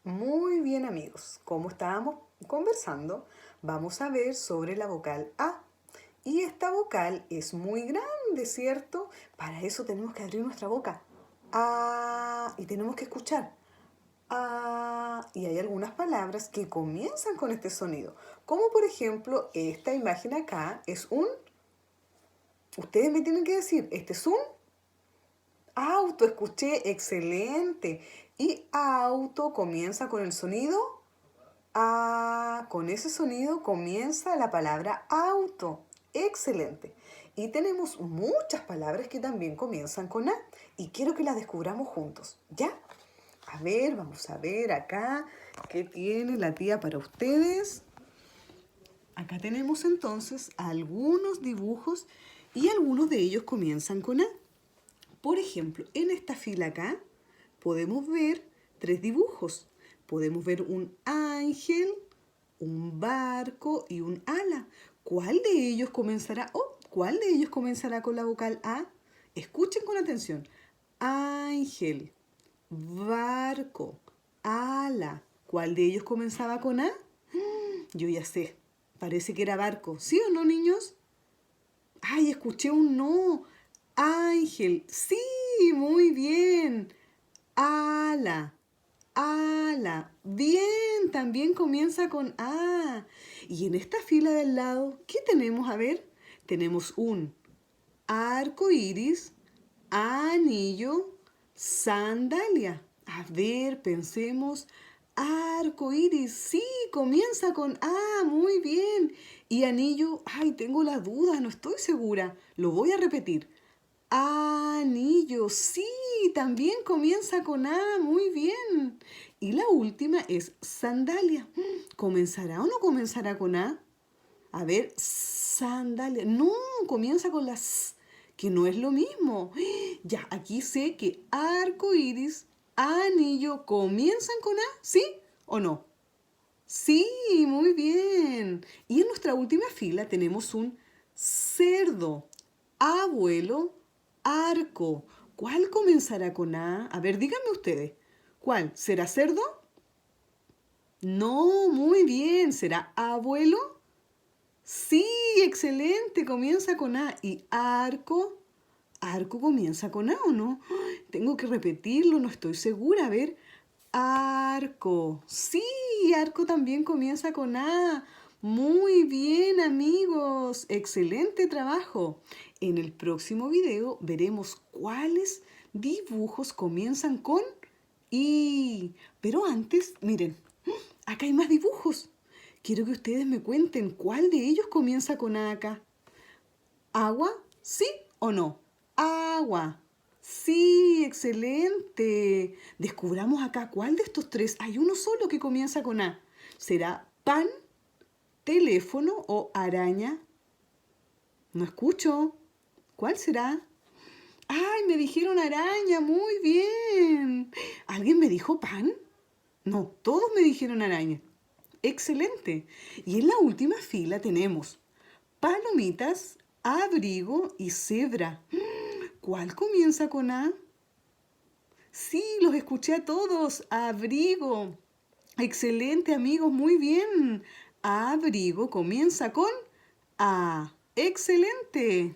Muy bien, amigos, como estábamos conversando, vamos a ver sobre la vocal A. Y esta vocal es muy grande, ¿cierto? Para eso tenemos que abrir nuestra boca. A, y tenemos que escuchar. A, y hay algunas palabras que comienzan con este sonido. Como por ejemplo, esta imagen acá es un... Ustedes me tienen que decir, este es un auto, escuché, excelente. Y auto comienza con el sonido A. Con ese sonido comienza la palabra auto. Excelente. Y tenemos muchas palabras que también comienzan con A. Y quiero que las descubramos juntos. ¿Ya? A ver, vamos a ver acá qué tiene la tía para ustedes. Acá tenemos entonces algunos dibujos y algunos de ellos comienzan con A. Por ejemplo, en esta fila acá podemos ver 3 dibujos. Podemos ver un ángel, un barco y un ala. ¿Cuál de ellos comenzará? ¿Cuál de ellos comenzará con la vocal A? Escuchen con atención. Ángel, barco, ala. ¿Cuál de ellos comenzaba con A? Yo ya sé. Parece que era barco. ¿Sí o no, niños? ¡Ay, escuché un no! Ángel. Sí, muy bien. Ala. Ala. Bien, también comienza con A. Y en esta fila del lado, ¿qué tenemos? A ver, tenemos un arco iris, anillo, sandalia. A ver, pensemos. Arco iris, sí, comienza con A, muy bien. Y anillo, ay, tengo la duda, no estoy segura. Lo voy a repetir. Anillo, sí, también comienza con A, muy bien. Y la última es sandalia. ¿Comenzará o no comenzará con A? A ver, sandalia. No, comienza con la S, que no es lo mismo. Ya, aquí sé que arco iris, anillo, ¿comienzan con A? ¿Sí o no? Sí, muy bien. Y en nuestra última fila tenemos un cerdo, abuelo, arco. ¿Cuál comenzará con A? A ver, díganme ustedes. ¿Cuál? ¿Será cerdo? No, muy bien. ¿Será abuelo? Sí, excelente. Comienza con A. ¿Y arco? ¿Arco comienza con A o no? ¡Ay! Tengo que repetirlo, no estoy segura. A ver. Arco. Sí, arco también comienza con A. Muy bien, amigos. Excelente trabajo. En el próximo video veremos cuáles dibujos comienzan con I. Pero antes, miren, acá hay más dibujos. Quiero que ustedes me cuenten cuál de ellos comienza con A acá. ¿Agua? ¿Sí o no? Agua. Sí, excelente. Descubramos acá cuál de estos 3 hay uno solo que comienza con A. ¿Será pan, teléfono o araña? No escucho. ¿Cuál será? ¡Ay, me dijeron araña! Muy bien. ¿Alguien me dijo pan? No, todos me dijeron araña. Excelente. Y en la última fila tenemos palomitas, abrigo y cebra. ¿Cuál comienza con A? Sí, los escuché a todos. Abrigo. Excelente, amigos, muy bien. Abrigo comienza con A. Excelente.